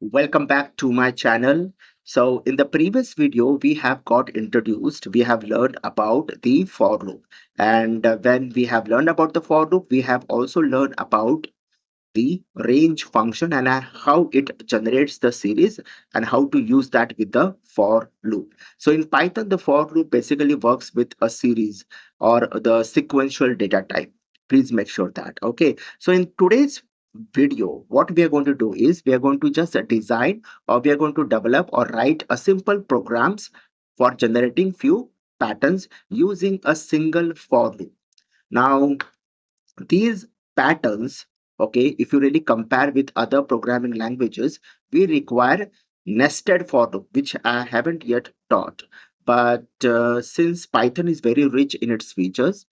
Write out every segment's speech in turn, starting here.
Welcome back to my channel. So in the previous video, we have got introduced, we have learned about the for loop. And when we have learned about the for loop, we have also learned about the range function and how it generates the series and how to use that with the for loop. So in Python, the for loop basically works with a series or the sequential data type. Please make sure that. Okay. So in today's video, what we are going to do is we are going to just design or we are going to develop or write a simple programs for generating few patterns using a single for loop. Now, these patterns, okay, if you really compare with other programming languages, we require nested for loop, which I haven't yet taught. But since Python is very rich in its features,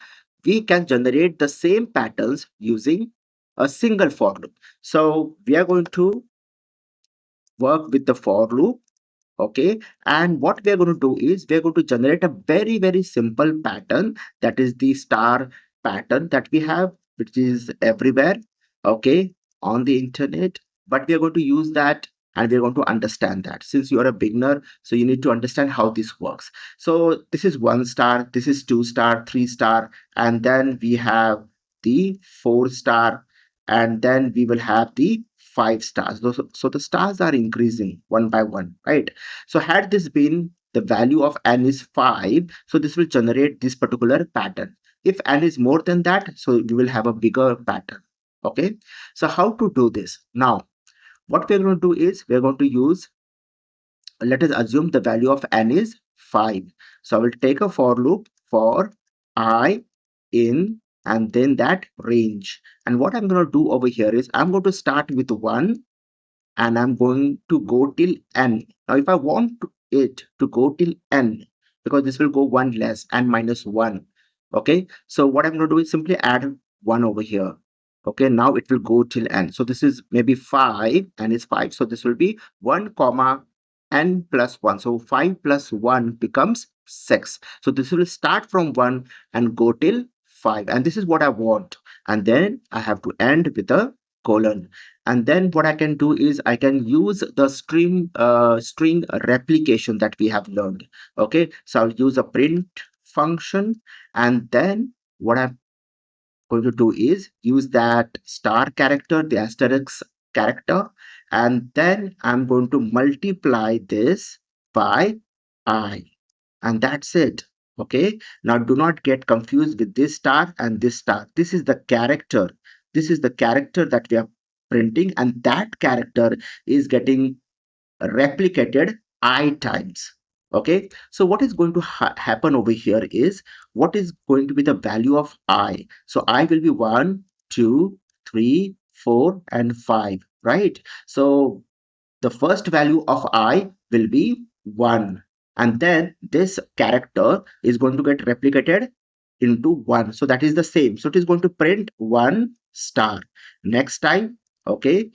we can generate the same patterns using a single for loop. So we are going to work with the for loop. Okay, and what we are going to do is we are going to generate a very simple pattern, that is the star pattern that we have, which is everywhere, okay, on the internet. But we are going to use that and we are going to understand that. Since you are a beginner, so you need to understand how this works. So this is 1 star, this is 2 star, 3 star, and then we have the 4 star, and then we will have the 5 stars. So the stars are increasing one by one, right? So had this been the value of n is 5, so this will generate this particular pattern. If n is more than that, so we will have a bigger pattern. Okay. So how to do this? Now, what we're going to do is we're going to use, let us assume the value of n is 5. So I will take a for loop for I in and then that range. And what I'm going to do over here is I'm going to start with 1 and I'm going to go till n. Now, if I want it to go till n, because this will go one less, n minus 1. Okay, so what I'm going to do is simply add 1 over here. Okay, now it will go till n. So this is maybe 5 and it's 5. So this will be 1 comma n plus 1. So 5 plus 1 becomes 6. So this will start from 1 and go till 5. And this is what I want. And then I have to end with a colon. And then what I can do is I can use the string replication that we have learned. Okay, so I'll use a print function, and then what I'm going to do is use that star character, the asterisk character, and then I'm going to multiply this by I, and that's it. Okay, now do not get confused with this star and this star. This is the character, this is the character that we are printing, and that character is getting replicated I times. Okay, so what is going to happen over here is what is going to be the value of I. So I will be 1, 2, 3, 4, and 5, right? So the first value of I will be 1, and then this character is going to get replicated into 1, so that is the same. So it is going to print 1 star. Next time, okay,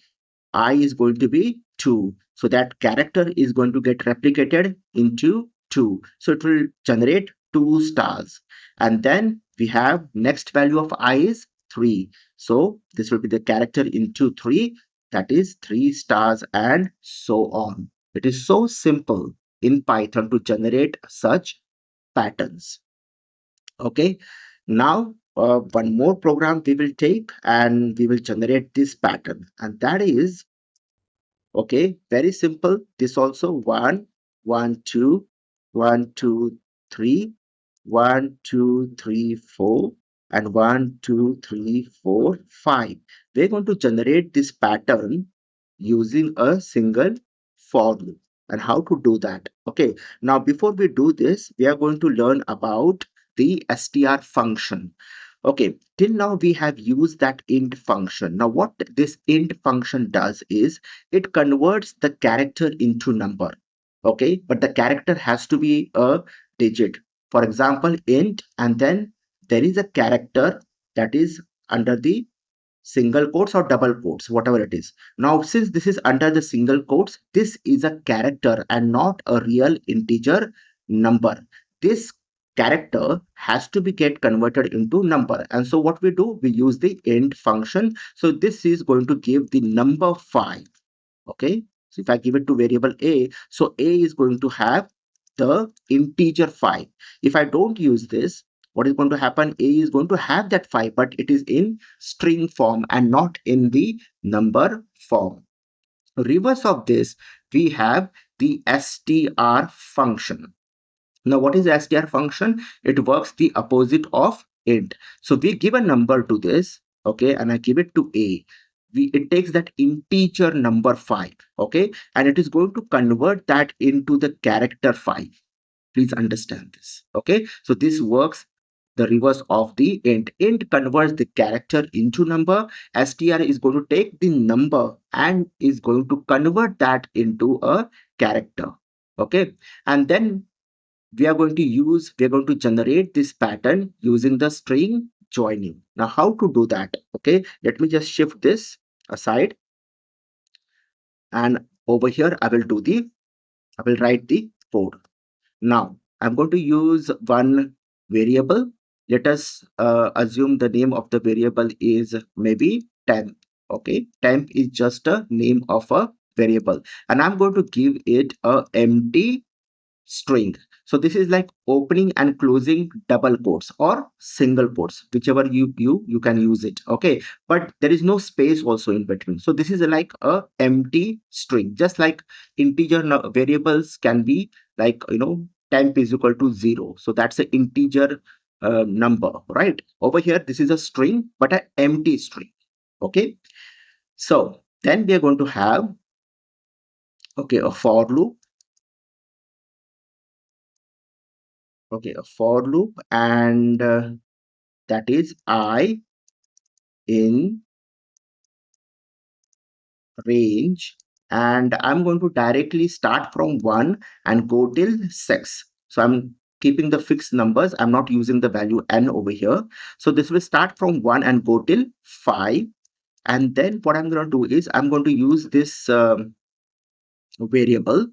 I is going to be 2, so that character is going to get replicated into 2, so it will generate 2 stars. And then we have next value of I is 3, so this will be the character into 3, that is 3 stars, and so on. It is so simple in Python to generate such patterns. Okay, now one more program we will take and we will generate this pattern, and that is, okay, very simple. This also 1, 1, 2, 1, 2, 3, 1, 2, 3, 4, and 1, 2, 3, 4, 5. We're going to generate this pattern using a single for loop. And how to do that? Okay, now before we do this, we are going to learn about the str function. Okay, till now we have used that int function. Now what this int function does is it converts the character into number. Okay, but the character has to be a digit. For example, int, and then there is a character that is under the single quotes or double quotes, whatever it is. Now, since this is under the single quotes, this is a character and not a real integer number. This character has to be get converted into number. And so what we do, we use the int function. So this is going to give the number 5. Okay. So if I give it to variable A, so A is going to have the integer 5. If I don't use this, what is going to happen? A is going to have that 5, but it is in string form and not in the number form. Reverse of this, we have the str function. Now, what is the str function? It works the opposite of int. So we give a number to this, okay, and I give it to A. It takes that integer number 5, okay, and it is going to convert that into the character 5. Please understand this, okay? So this works the reverse of the int. Int converts the character into number. Str is going to take the number and is going to convert that into a character, okay? And then we are going to generate this pattern using the string joining. Now, how to do that? Okay, let me just shift this aside, and over here I will write the code. Now, I'm going to use one variable. Let us assume the name of the variable is maybe temp. Okay, temp is just a name of a variable, and I'm going to give it a empty string. So this is like opening and closing double quotes or single quotes, whichever you can use it. Okay, but there is no space also in between. So this is like a empty string, just like integer variables can be like, temp is equal to 0. So that's an integer number, right? Over here, this is a string, but an empty string. Okay, so then we are going to have, okay, a for loop. Okay, a for loop, and that is I in range, and I'm going to directly start from 1 and go till 6. So I'm keeping the fixed numbers. I'm not using the value n over here. So this will start from 1 and go till 5. And then what I'm going to do is I'm going to use this variable,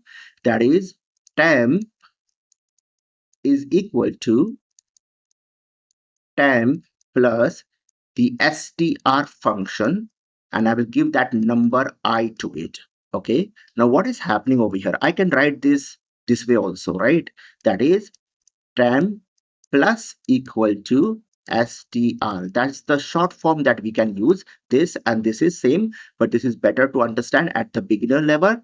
that is temp is equal to temp plus the str function, and I will give that number I to it. Okay, now what is happening over here? I can write this way also, right? That is temp plus equal to str. That's the short form that we can use. This and this is same, but this is better to understand at the beginner level.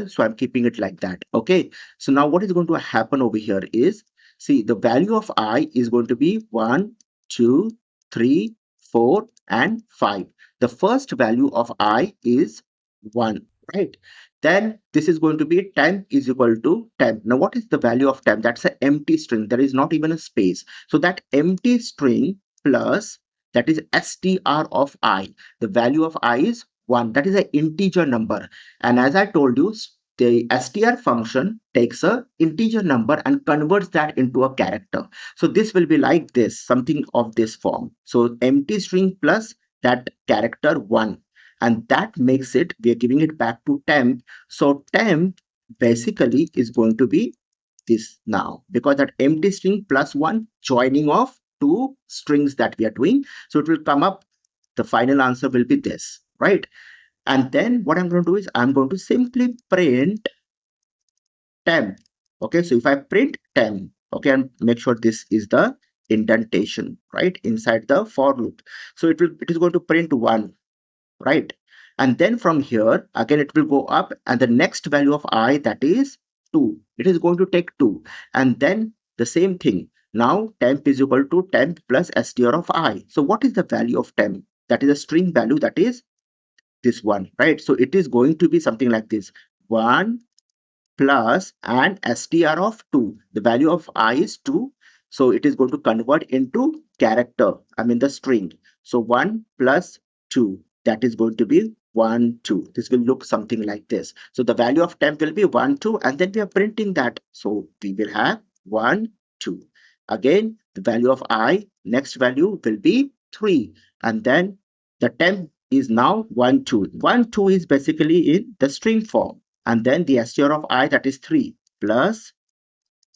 So I'm keeping it like that. Okay, so now what is going to happen over here is, see, the value of I is going to be 1, 2, 3, 4, and 5. The first value of I is 1, right? Then this is going to be temp is equal to temp. Now, what is the value of temp? That's an empty string. There is not even a space. So that empty string plus, that is str of I. The value of I is 1. That is an integer number. And as I told you, the str function takes a integer number and converts that into a character. So this will be like this, something of this form. So empty string plus that character 1, and that makes it, we are giving it back to temp. So temp basically is going to be this now, because that empty string plus 1 joining of two strings that we are doing. So it will come up, the final answer will be this, right? And then what I'm going to do is I'm going to simply print temp. Okay, so if I print temp, okay, and make sure this is the indentation, right, inside the for loop. So it is going to print 1, right? And then from here, again, it will go up, and the next value of I, that is 2. It is going to take 2. And then the same thing. Now, temp is equal to temp plus str of I. So what is the value of temp? That is a string value, that is this one, right? So it is going to be something like this. 1 plus and str of 2. The value of I is 2. So it is going to convert into character, I mean the string. So 1 plus 2, that is going to be 1, 2. This will look something like this. So the value of temp will be 1, 2, and then we are printing that. So we will have 1, 2. Again, the value of I, next value will be 3. And then the temp is now 1, 2. 1, 2 is basically in the string form, and then the str of I, that is 3 plus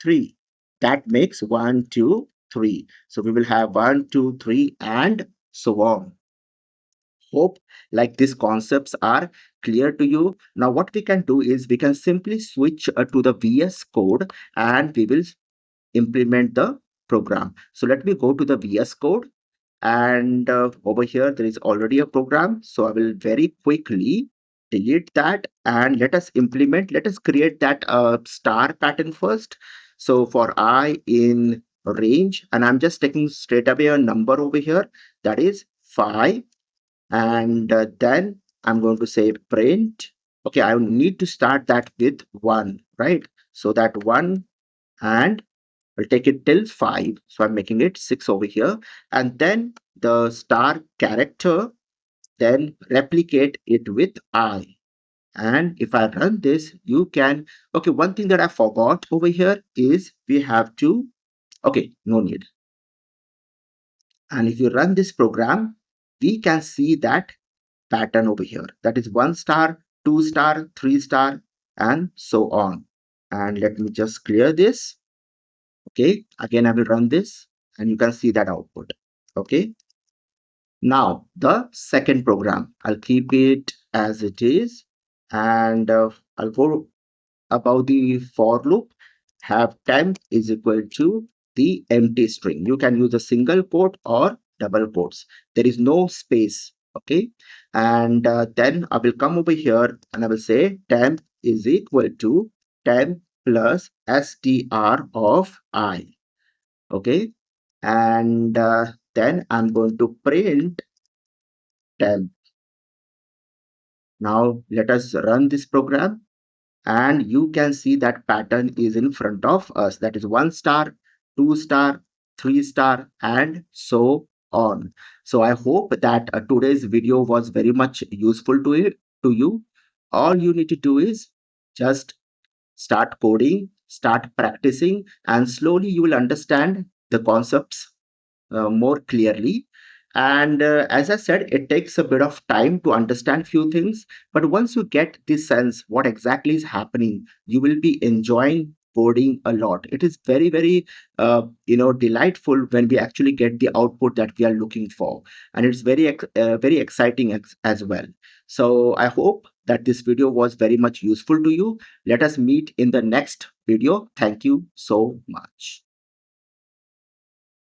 3. That makes 1, 2, 3. So we will have 1, 2, 3, and so on. Hope like these concepts are clear to you. Now what we can do is we can simply switch to the VS Code and we will implement the program. So let me go to the VS Code, and over here there is already a program. So I will very quickly delete that and let us create that star pattern first. So for I in range, and I'm just taking straight away a number over here, that is 5. And then I'm going to say print. Okay, I need to start that with 1, right? So that 1, and I'll take it till 5. So I'm making it 6 over here. And then the star character, then replicate it with I. And if I run this, you can, okay, one thing that I forgot over here is we have to, okay, no need. And if you run this program, we can see that pattern over here. That is 1 star, 2 star, 3 star, and so on. And let me just clear this. Okay, again, I will run this and you can see that output. Okay, now the second program, I'll keep it as it is, and I'll go about the for loop. Have temp is equal to the empty string. You can use a single quote or double quotes. There is no space. Okay, and then I will come over here and I will say temp is equal to temp plus str of I. Okay, and then I'm going to print temp. Now let us run this program, and you can see that pattern is in front of us. That is 1 star, 2 star, 3 star, and so on. So I hope that today's video was very much useful to you. All you need to do is just start coding, start practicing, and slowly you will understand the concepts more clearly. And as I said, it takes a bit of time to understand few things, but once you get this sense what exactly is happening, you will be enjoying coding a lot. It is very, very delightful when we actually get the output that we are looking for, and it's very exciting as well. So I hope that this video was very much useful to you. Let us meet in the next video. Thank you so much.